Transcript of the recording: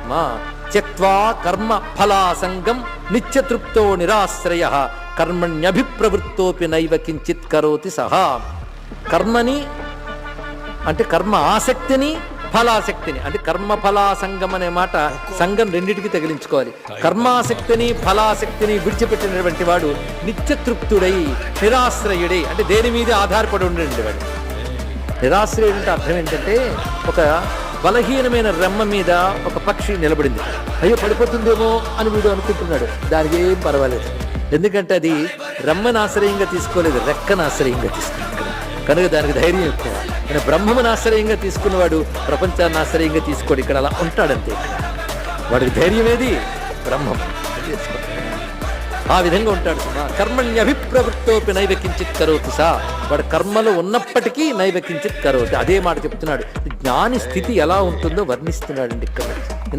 సుమా. త్యక్త్వా కర్మ ఫలాసంగం నిత్యతృప్తో నిరాశ్రయ కర్మణ్యభిప్రవృత్తోపి నైవ కించిత్ కరోతి సహా. కర్మని అంటే కర్మ ఆసక్తిని, ఫలాసక్తిని అంటే కర్మఫలాసంగం అనే మాట సంఘం రెండింటికి తగిలించుకోవాలి. కర్మాసక్తిని ఫలాసక్తిని విడిచిపెట్టినటువంటి వాడు నిత్యతృప్తుడై నిరాశ్రయుడై అంటే దేని మీద ఆధారపడి ఉండేటువంటి వాడు. నిరాశ్రయుడు అంటే అర్థం ఏంటంటే, ఒక బలహీనమైన రెమ్మ మీద ఒక పక్షి నిలబడింది. అయ్యో పడిపోతుందేమో అని వీడు అనుకుంటున్నాడు. దానికి ఏం పర్వాలేదు, ఎందుకంటే అది రెమ్మను ఆశ్రయంగా తీసుకోలేదు, రెక్కను ఆశ్రయంగా తీసుకున్నాడు కనుక దానికి ధైర్యం ఎక్కువ. కానీ బ్రహ్మమును ఆశ్రయంగా తీసుకున్నవాడు ప్రపంచాన్ని ఆశ్రయంగా తీసుకోడు, ఇక్కడ అలా ఉంటాడంతే. వాడికి ధైర్యం ఏది? బ్రహ్మం. ఆ విధంగా ఉంటాడు. కర్మణ్యభిప్రవృత్తోపి నైవ కించిత్ కరోతి సా. వాడు కర్మలో ఉన్నప్పటికీ నైవ కించిత్ కరోతి. అదే మాట చెప్తున్నాడు. జ్ఞాని స్థితి ఎలా ఉంటుందో వర్ణిస్తున్నాడండి ఇక్కడ.